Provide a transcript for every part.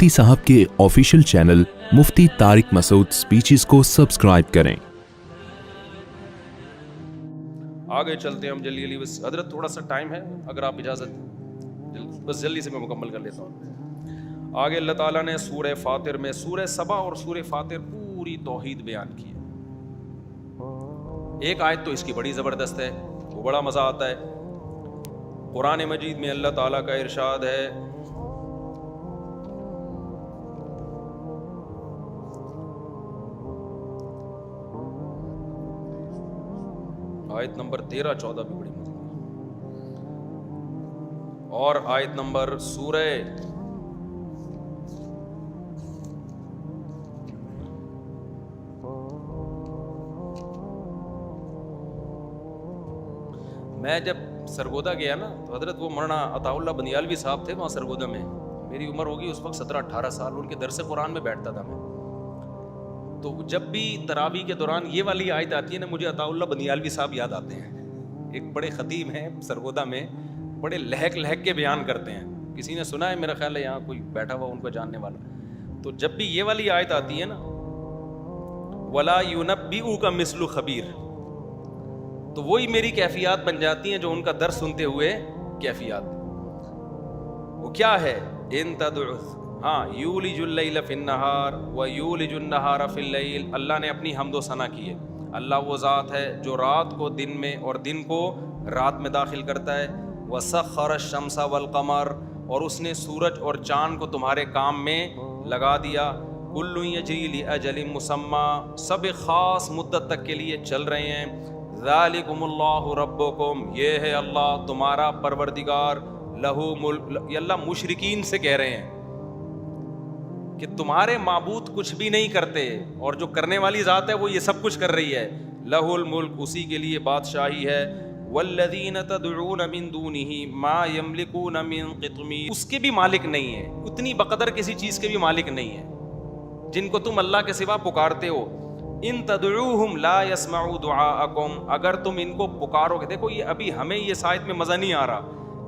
مفتی صاحب کے official channel مفتی طارق مسعود speeches کو سبسکرائب کریں۔ آگے چلتے ہیں ہم جلدی بس حضرت تھوڑا سا ٹائم ہے، اگر آپ اجازت بس جلدی سے میں مکمل کر لیتا ہوں۔ آگے اللہ تعالیٰ نے سورہ فاطر میں سورہ سبا اور سورہ فاطر پوری توحید بیان کی ہے۔ ایک آیت تو اس کی بڑی زبردست ہے، وہ بڑا مزہ آتا ہے۔ قرآن مجید میں اللہ تعالیٰ کا ارشاد ہے، آیت نمبر 13-14 بھی بڑی مزے اور آیت نمبر سورہ میں جب سرگودا گیا نا تو حضرت وہ مولانا عطا اللہ بندیالوی صاحب تھے وہاں سرگودا میں، میری عمر ہوگی اس وقت 17-18 سال، ان کے درس قرآن میں بیٹھتا تھا میں۔ تو جب بھی تراویح کے دوران یہ والی آیت آتی ہے نا، مجھے عطا اللہ بندیالوی صاحب یاد آتے ہیں۔ ایک بڑے خطیب ہیں سرگودا میں، بڑے لہک لہک کے بیان کرتے ہیں۔ کسی نے سنا ہے؟ میرا خیال ہے یہاں کوئی بیٹھا ہوا ان کو جاننے والا۔ تو جب بھی یہ والی آیت آتی ہے نا، وَلَا يُنَبِّئُكَ مِثْلُ خَبِيرٍ، تو وہی میری کیفیات بن جاتی ہیں جو ان کا درس سنتے ہوئے کیفیات۔ وہ کیا ہے؟ ان تدعو، ہاں، یولج اللیل فی النہار ویولج النہار فی اللیل، اللہ نے اپنی حمد و ثنا کی ہے۔ اللہ وہ ذات ہے جو رات کو دن میں اور دن کو رات میں داخل کرتا ہے۔ وسخر الشمس والقمر، اور اس نے سورج اور چاند کو تمہارے کام میں لگا دیا۔ کل یجری لاجل مسمی، سب خاص مدت تک کے لیے چل رہے ہیں۔ ذالکم اللہ ربکم، یہ ہے اللہ تمہارا پروردگار۔ لہو ملک، یہ اللہ مشرکین سے کہہ رہے ہیں کہ تمہارے معبود کچھ بھی نہیں کرتے، اور جو کرنے والی ذات ہے وہ یہ سب کچھ کر رہی ہے۔ لہ الملک، اسی کے لیے بادشاہی ہے۔ والذین تدعون من دونہ ما یملکون من قطمیر، اس کے بھی مالک نہیں ہے، اتنی بقدر کسی چیز کے بھی مالک نہیں ہے جن کو تم اللہ کے سوا پکارتے ہو۔ ان تدعوہم لا یسمعوا دعاءکم، اگر تم ان کو پکارو گے، دیکھو یہ ابھی ہمیں یہ شاید میں مزہ نہیں آ رہا،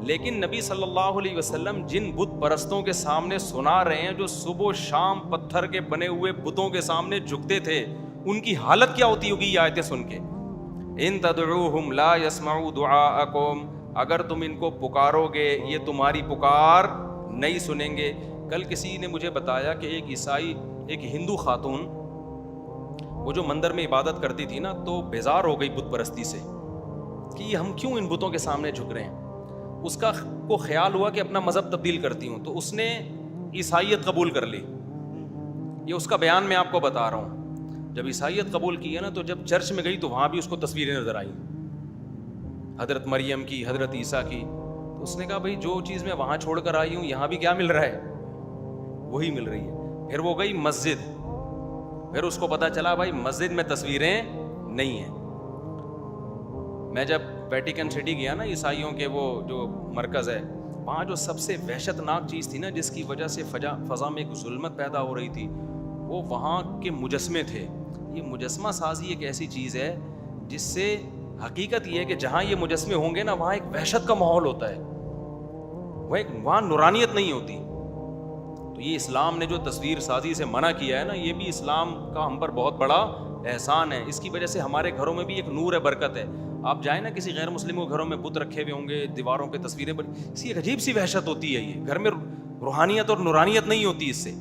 لیکن نبی صلی اللہ علیہ وسلم جن بت پرستوں کے سامنے سنا رہے ہیں، جو صبح و شام پتھر کے بنے ہوئے بتوں کے سامنے جھکتے تھے، ان کی حالت کیا ہوتی ہوگی یہ آیتیں سن کے۔ ان تدعوہم لا یسمعوا دعاءکم، اگر تم ان کو پکارو گے یہ تمہاری پکار نہیں سنیں گے۔ کل کسی نے مجھے بتایا کہ ایک ہندو خاتون، وہ جو مندر میں عبادت کرتی تھی نا، تو بیزار ہو گئی بت پرستی سے کہ ہم کیوں ان بتوں کے سامنے جھک رہے ہیں۔ اس کو خیال ہوا کہ اپنا مذہب تبدیل کرتی ہوں، تو اس نے عیسائیت قبول کر لی۔ یہ اس کا بیان میں آپ کو بتا رہا ہوں۔ جب عیسائیت قبول کی ہے نا، تو جب چرچ میں گئی تو وہاں بھی اس کو تصویریں نظر آئیں، حضرت مریم کی، حضرت عیسیٰ کی۔ تو اس نے کہا بھائی جو چیز میں وہاں چھوڑ کر آئی ہوں یہاں بھی کیا مل رہا ہے؟ وہی مل رہی ہے۔ پھر وہ گئی مسجد، پھر اس کو پتا چلا بھائی مسجد میں تصویریں نہیں ہیں۔ میں جب ویٹیکن سٹی گیا نا، عیسائیوں کے وہ جو مرکز ہے، وہاں جو سب سے وحشت ناک چیز تھی نا، جس کی وجہ سے فضا میں ایک ظلمت پیدا ہو رہی تھی، وہ وہاں کے مجسمے تھے۔ یہ مجسمہ سازی ایک ایسی چیز ہے جس سے حقیقت یہ ہے کہ جہاں یہ مجسمے ہوں گے نا، وہاں ایک وحشت کا ماحول ہوتا ہے، وہاں نورانیت نہیں ہوتی۔ تو یہ اسلام نے جو تصویر سازی سے منع کیا ہے نا، یہ بھی اسلام کا ہم پر بہت بڑا احسان ہے۔ اس کی وجہ سے ہمارے گھروں میں بھی ایک نور ہے، برکت ہے۔ آپ جائیں نا کسی غیر مسلم کے گھروں میں، بت رکھے ہوئے ہوں گے، دیواروں پہ تصویریں بنی، اسی ایک عجیب سی وحشت ہوتی ہے۔ یہ گھر میں روحانیت اور نورانیت نہیں ہوتی اس سے۔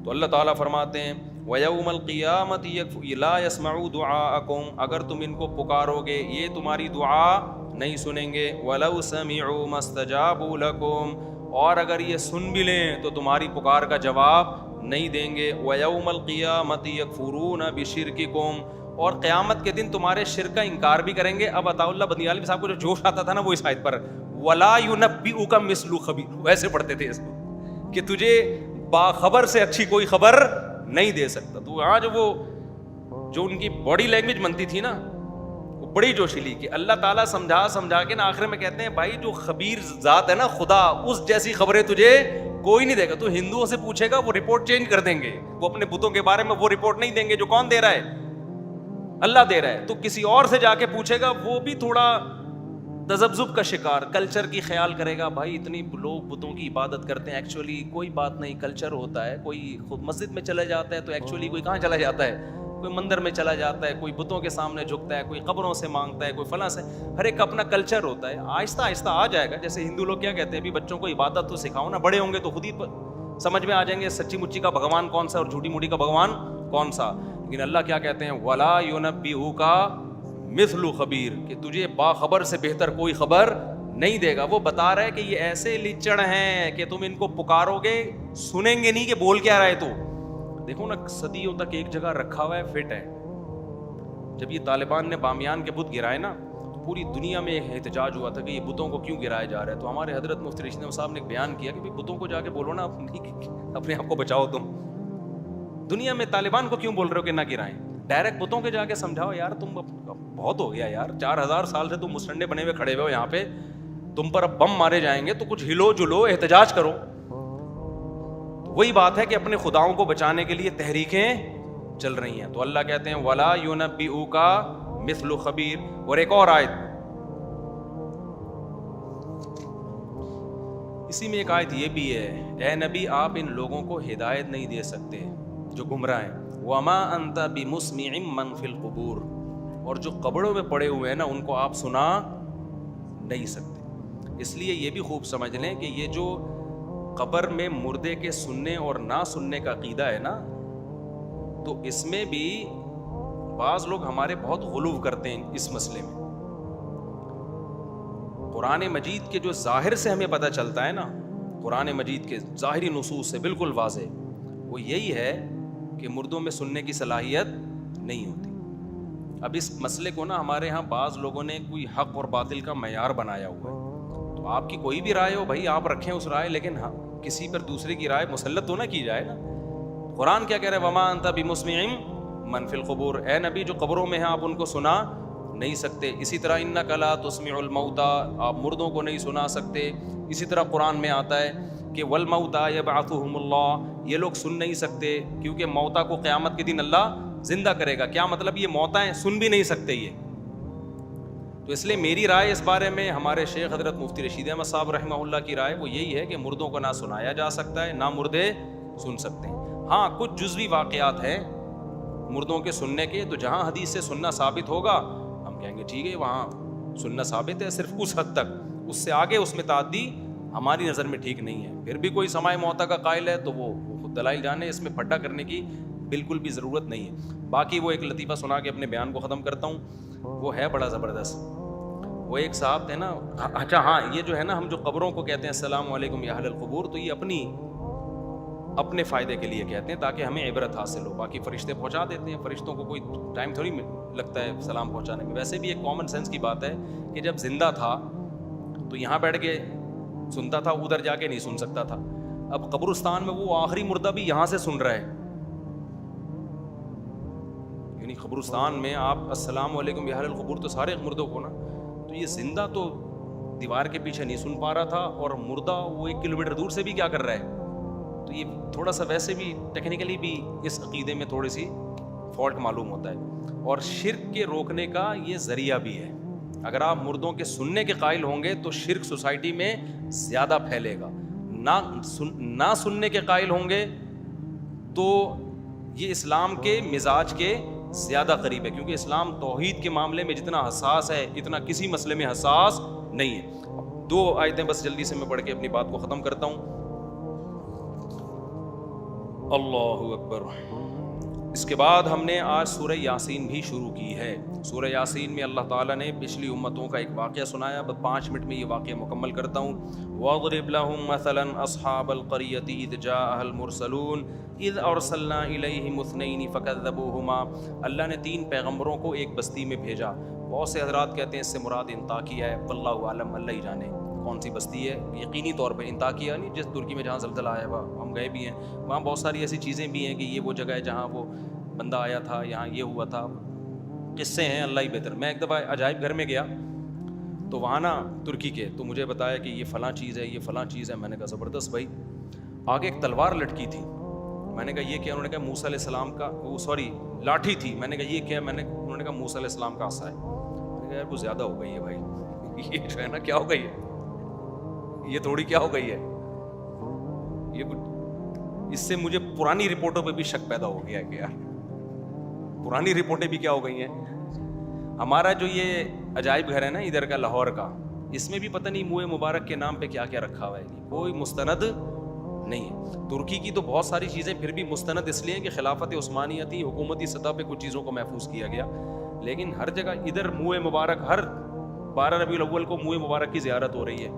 تو اللہ تعالیٰ فرماتے ہیں وَيَوْمَ الْقِيَامَةِ لَا يَسْمَعُوا دُعَاءَكُمْ، اگر تم ان کو پکارو گے یہ تمہاری دعا نہیں سنیں گے۔ وَلَوْ سَمِعُوا مَا اسْتَجَابُوا لَكُمْ، اور اگر یہ سن بھی لیں تو تمہاری پکار کا جواب نہیں دیں گے۔ وَيَوْمَ الْقِيَامَةِ يَكْفُرُونَ بِشِرْكِكُمْ، اور قیامت کے دن تمہارے شرک کا انکار بھی کریں گے۔ اب عطا اللہ بندیالوی صاحب کو جو جوش آتا تھا نا وہ اس آیت پر، وَلَا يُنَبِّئُكَ مِثْلُ خَبِيرٍ، ویسے پڑھتے تھے اس کو کہ تجھے باخبر سے اچھی کوئی خبر نہیں دے سکتا۔ تو آج وہ جو ان کی باڈی لینگویج بنتی تھی نا، وہ بڑی جوشیلی، کہ اللہ تعالیٰ سمجھا کے نا آخر میں کہتے ہیں بھائی جو خبیر ذات ہے نا خدا، اس جیسی خبریں تجھے کوئی نہیں دے گا۔ تو ہندوؤں سے پوچھے گا وہ رپورٹ چینج کر دیں گے، وہ اپنے بتوں کے بارے میں وہ رپورٹ نہیں دیں گے جو کون دے رہا ہے؟ اللہ دے رہا ہے۔ تو کسی اور سے جا کے پوچھے گا وہ بھی تھوڑا تذبذب کا شکار, کلچر کی خیال کرے گا بھائی اتنی لوگ بتوں کی عبادت کرتے ہیں, ایکچولی کوئی بات نہیں, کلچر ہوتا ہے. کوئی خود مسجد میں چلا جاتا ہے تو ایکچولی کوئی کہاں چلا جاتا ہے, کوئی مندر میں چلا جاتا ہے, کوئی بتوں کے سامنے جھکتا ہے, کوئی قبروں سے مانگتا ہے, کوئی فلاں سے. ہر ایک اپنا کلچر ہوتا ہے, آہستہ آہستہ آ جائے گا. جیسے ہندو لوگ کیا کہتے ہیں, ابھی بچوں کو عبادت تو سکھاؤ نا, بڑے ہوں گے تو خود ہی سمجھ میں آ جائیں گے سچی مچی کا بھگوان کون سا اور جھوٹی موٹی کا بھگوان کون سا. لیکن اللہ کیا کہتے ہیں, ولا ينبئك مثل خبیر, کہ تجھے باخبر سے بہتر کوئی خبر نہیں دے گا. وہ بتا رہا ہے کہ یہ ایسے لچڑ ہیں کہ تم ان کو پکارو گے سنیں گے نہیں کہ بول کیا رہے. تو دیکھو نا, صدیوں تک ایک جگہ رکھا ہوا ہے, فٹ ہے. جب یہ طالبان نے بامیان کے بت گرائے نا, تو پوری دنیا میں ایک احتجاج ہوا تھا کہ یہ بتوں کو کیوں گرائے جا رہے ہیں. تو ہمارے حضرت مفتی رشید احمد صاحب نے ایک بیان کیا کہ بتوں کو جا کے بولو نا اپنے آپ کو بچاؤ. تم دنیا میں طالبان کو کیوں بول رہے ہو کہ نہ گرائیں, ڈائریکٹ بتوں کے جا کے سمجھاؤ یار تم بہت ہو گیا یار, 4000 سال سے تم مسٹنڈے بنے ہوئے کھڑے ہوئے ہو یہاں پہ, تم پر اب بم مارے جائیں گے تو کچھ ہلو جلو احتجاج کرو. وہی بات ہے کہ اپنے خداؤں کو بچانے کے لیے تحریکیں چل رہی ہیں. تو اللہ کہتے ہیں ولا ينبئك مثل خبیر. اور ایک اور آیت, اسی میں ایک آیت یہ بھی ہے, اے نبی آپ ان لوگوں کو ہدایت نہیں دے سکتے جو گمراہ ہیں. وما انت بمسمع من فی القبور, اور جو قبروں میں پڑے ہوئے ہیں نا ان کو آپ سنا نہیں سکتے. اس لیے یہ بھی خوب سمجھ لیں کہ یہ جو قبر میں مردے کے سننے اور نہ سننے کا عقیدہ ہے نا, تو اس میں بھی بعض لوگ ہمارے بہت غلو کرتے ہیں اس مسئلے میں. قرآن مجید کے جو ظاہر سے ہمیں پتہ چلتا ہے نا, قرآن مجید کے ظاہری نصوص سے بالکل واضح, وہ یہی ہے کہ مردوں میں سننے کی صلاحیت نہیں ہوتی. اب اس مسئلے کو نا ہمارے ہاں بعض لوگوں نے کوئی حق اور باطل کا معیار بنایا ہوا ہے. تو آپ کی کوئی بھی رائے ہو بھائی آپ رکھیں اس رائے, لیکن ہاں کسی پر دوسرے کی رائے مسلط تو نہ کی جائے نا. قرآن کیا کہہ رہا ہے, وما انت بمسمع من فی القبور, اے نبی جو قبروں میں ہیں آپ ان کو سنا نہیں سکتے. اسی طرح انک لا تسمع الموتى, آپ مردوں کو نہیں سنا سکتے. اسی طرح قرآن میں آتا ہے کہ والموتى یبعثهم اللہ, یہ لوگ سن نہیں سکتے کیونکہ موتیٰ کو قیامت کے دن اللہ زندہ کرے گا. کیا مطلب, یہ موتیٰ ہیں سن بھی نہیں سکتے یہ. تو اس لیے میری رائے اس بارے میں, ہمارے شیخ حضرت مفتی رشید احمد صاحب رحمہ اللہ کی رائے وہ یہی ہے کہ مردوں کو نہ سنایا جا سکتا ہے نہ مردے سن سکتے ہیں. ہاں کچھ جزوی واقعات ہیں مردوں کے سننے کے, تو جہاں حدیث سے سننا ثابت ہوگا ہم کہیں گے ٹھیک ہے وہاں سننا ثابت ہے, صرف اس حد تک, اس سے آگے اس میں تعدی ہماری نظر میں ٹھیک نہیں ہے. پھر بھی کوئی سماع موتیٰ کا قائل ہے تو وہ خود دلائل جانے, اس میں پھڈا کرنے کی بالکل بھی ضرورت نہیں ہے. باقی وہ ایک لطیفہ سنا کے اپنے بیان کو ختم کرتا ہوں, وہ ہے بڑا زبردست. وہ ایک صاحب تھے نا, اچھا ہاں یہ جو ہے نا ہم جو قبروں کو کہتے ہیں السلام علیکم یا اہل القبور, تو یہ اپنے فائدے کے لیے کہتے ہیں تاکہ ہمیں عبرت حاصل ہو. باقی فرشتے پہنچا دیتے ہیں, فرشتوں کو کوئی ٹائم تھوڑی لگتا ہے سلام پہنچانے میں. ویسے بھی ایک کامن سینس کی بات ہے کہ جب زندہ تھا تو یہاں بیٹھ کے سنتا تھا, ادھر جا کے نہیں سن سکتا تھا. اب قبرستان میں وہ آخری مردہ بھی یہاں سے سن رہا ہے, یعنی قبرستان میں آپ السلام علیکم یا اہل القبور تو سارے مردوں کو نا, تو یہ زندہ تو دیوار کے پیچھے نہیں سن پا رہا تھا, اور مردہ وہ 1 کلومیٹر دور سے بھی کیا کر رہا ہے. تو یہ تھوڑا سا ویسے بھی ٹیکنیکلی بھی اس عقیدے میں تھوڑی سی فالٹ معلوم ہوتا ہے, اور شرک کے روکنے کا یہ ذریعہ بھی ہے. اگر آپ مردوں کے سننے کے قائل ہوں گے تو شرک سوسائٹی میں زیادہ پھیلے گا. نہ سننے کے قائل ہوں گے تو یہ اسلام کے مزاج کے زیادہ قریب ہے, کیونکہ اسلام توحید کے معاملے میں جتنا حساس ہے اتنا کسی مسئلے میں حساس نہیں ہے. 2 آیتیں بس جلدی سے میں پڑھ کے اپنی بات کو ختم کرتا ہوں. اللہ اکبر. اس کے بعد ہم نے آج سورہ یاسین بھی شروع کی ہے. سورہ یاسین میں اللہ تعالیٰ نے پچھلی امتوں کا ایک واقعہ سنایا. بس 5 منٹ میں یہ واقعہ مکمل کرتا ہوں. وَاضْرِبْ لَهُمْ مَثَلًا أَصْحَابَ الْقَرْيَةِ إِذْ جَاءَهَا الْمُرْسَلُونَ إِذْ أَرْسَلْنَا إِلَيْهِمُ اثْنَيْنِ فَكَذَّبُوهُمَا. اللہ نے 3 پیغمبروں کو ایک بستی میں بھیجا. بہت سے حضرات کہتے ہیں اس سے مراد انطاکیہ ہے, واللہ عالم, اللہ ہی جانے کون سی بستی ہے. یقینی طور پہ انطاکیہ نہیں جس ترکی میں جہاں زلزلہ آیا ہوا, ہم گئے بھی ہیں وہاں. بہت ساری ایسی چیزیں بھی ہیں کہ یہ وہ جگہ ہے جہاں وہ بندہ آیا تھا, یہاں یہ ہوا تھا, قصے ہیں اللہ ہی بہتر. میں ایک دفعہ عجائب گھر میں گیا تو وہاں نا ترکی کے, تو مجھے بتایا کہ یہ فلاں چیز ہے, یہ فلاں چیز ہے. میں نے کہا زبردست بھائی. آگے ایک تلوار لٹکی تھی. میں نے کہا یہ کیا؟ انہوں نے کہا موسیٰ علیہ السلام کا, لاٹھی تھی. میں نے کہا یہ کیا؟ انہوں نے کہا موسیٰ علیہ السلام کا عصا ہے. میں نے کہا یار وہ زیادہ ہو گئی ہے بھائی, یہ جو ہے نا کیا ہو گئی ہے, یہ تھوڑی کیا ہو گئی ہے, یہ اس سے مجھے پرانی رپورٹوں پہ بھی شک پیدا ہو گیا ہے کہ یار پرانی رپورٹیں بھی کیا ہو گئی ہیں. ہمارا جو یہ عجائب گھر ہے نا ادھر کا لاہور کا, اس میں بھی پتہ نہیں منہ مبارک کے نام پہ کیا کیا رکھا ہوا ہے, کوئی مستند نہیں ہے. ترکی کی تو بہت ساری چیزیں پھر بھی مستند اس لیے کہ خلافت عثمانیہ تھی, حکومتی سطح پہ کچھ چیزوں کو محفوظ کیا گیا, لیکن ہر جگہ ادھر منہ مبارک, ہر 12 ربیع الاول کو منہ مبارک کی زیارت ہو رہی ہے.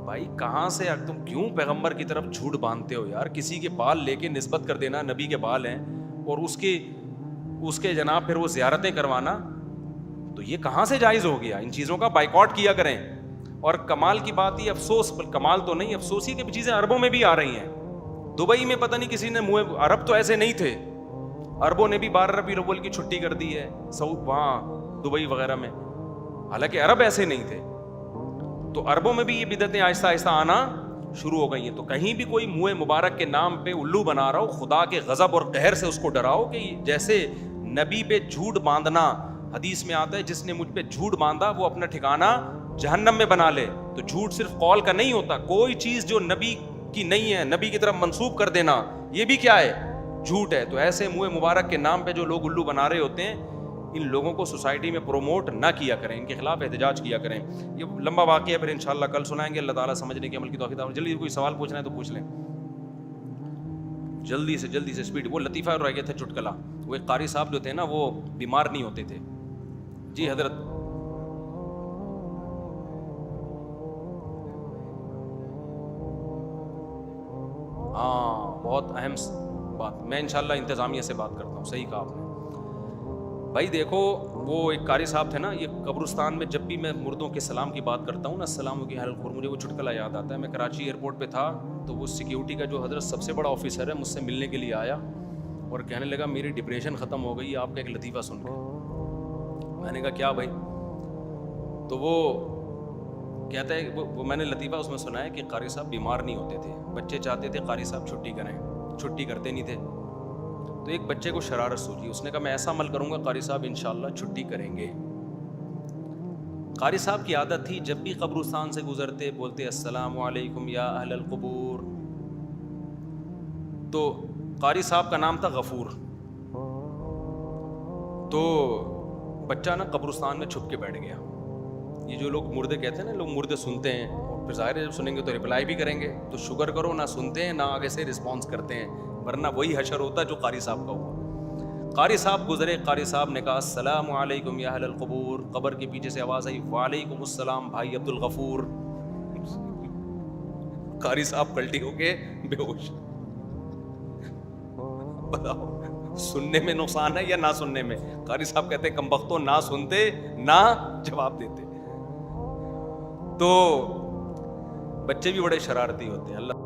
بھائی کہاں سے تم کیوں پیغمبر کی طرف جھوٹ باندھتے ہو یار؟ کسی کے بال لے کے نسبت کر دینا نبی کے بال ہیں, اور اس کے جناب پھر وہ زیارتیں کروانا, تو یہ کہاں سے جائز ہو گیا؟ ان چیزوں کا بائیکاٹ کیا کریں. اور کمال کی بات یہ, افسوس, کمال تو نہیں, افسوس ہی کہ چیزیں عربوں میں بھی آ رہی ہیں. دبئی میں پتہ نہیں کسی نے عرب تو ایسے نہیں تھے, عربوں نے بھی 12 ربیع الاول کی چھٹی کر دی ہے وہاں دبئی وغیرہ میں, حالانکہ عرب ایسے نہیں تھے. تو عربوں میں بھی یہ بدعتیں آہستہ آہستہ آنا شروع ہو گئی ہیں. تو کہیں بھی کوئی منہ مبارک کے نام پہ الو بنا رہا ہو, خدا کے غضب اور قہر سے اس کو ڈراؤ کہ جیسے نبی پہ جھوٹ باندھنا, حدیث میں آتا ہے جس نے مجھ پہ جھوٹ باندھا وہ اپنا ٹھکانہ جہنم میں بنا لے. تو جھوٹ صرف قول کا نہیں ہوتا, کوئی چیز جو نبی کی نہیں ہے نبی کی طرف منسوب کر دینا یہ بھی کیا ہے؟ جھوٹ ہے. تو ایسے منہ مبارک کے نام پہ جو لوگ الو بنا رہے ہوتے ہیں, ان لوگوں کو سوسائٹی میں پروموٹ نہ کیا کریں, ان کے خلاف احتجاج کیا کریں. یہ لمبا واقعہ ہے, پھر انشاءاللہ کل سنائیں گے. اللہ تعالیٰ سمجھنے کی عمل کی توفیق عطا. جلدی کوئی سوال پوچھنا ہے تو پوچھ لیں, جلدی سے اسپیڈ. وہ لطیفہ رہ گئے تھے چٹکلا, وہ ایک قاری صاحب جو تھے نا وہ بیمار نہیں ہوتے تھے. جی حضرت, ہاں بہت اہم بات, میں انشاءاللہ انتظامیہ سے بات کرتا ہوں. صحیح کہا آپ نے بھائی. دیکھو وہ ایک قاری صاحب تھے نا, یہ قبرستان میں جب بھی میں مردوں کے سلام کی بات کرتا ہوں نا, السلام کی حلق, مجھے وہ چٹکلا یاد آتا ہے. میں کراچی ایئرپورٹ پہ تھا تو وہ سیکیورٹی کا جو حضرت سب سے بڑا آفیسر ہے مجھ سے ملنے کے لیے آیا اور کہنے لگا میری ڈپریشن ختم ہو گئی آپ کا ایک لطیفہ سن کے. میں نے کہا کیا بھائی؟ تو وہ کہتا ہے وہ میں نے لطیفہ اس میں سنا ہے کہ قاری صاحب بیمار نہیں ہوتے تھے, بچے چاہتے تھے قاری صاحب چھٹی کریں, چھٹی کرتے نہیں تھے. تو ایک بچے کو شرارت سوچی, اس نے کہا میں ایسا عمل کروں گا قاری صاحب انشاءاللہ چھٹی کریں گے. قاری صاحب کی عادت تھی جب بھی قبرستان سے گزرتے بولتے السلام علیکم یا اہل القبور. تو قاری صاحب کا نام تھا غفور. تو بچہ نا قبرستان میں چھپ کے بیٹھ گیا. یہ جو لوگ مردے کہتے ہیں نا, لوگ مردے سنتے ہیں, پھر ظاہر ہے جب سنیں گے تو ریپلائی بھی کریں گے. تو شکر کرو نہ سنتے ہیں نہ آگے سے رسپانس کرتے ہیں, ورنہ وہی حشر ہوتا جو قاری صاحب کا ہوا. قاری صاحب گزرے, قاری صاحب نے کہا السلام علیکم یا اہل القبور. قبر کے پیچھے سے آواز آئی وعلیکم السلام بھائی عبد الغفور. قاری صاحب پلٹی ہو کے بے ہوش. بتاؤ سننے میں نقصان ہے یا نہ سننے میں؟ قاری صاحب کہتے ہیں کمبختوں, نہ سنتے نہ جواب دیتے. تو بچے بھی بڑے شرارتی ہوتے ہیں. اللہ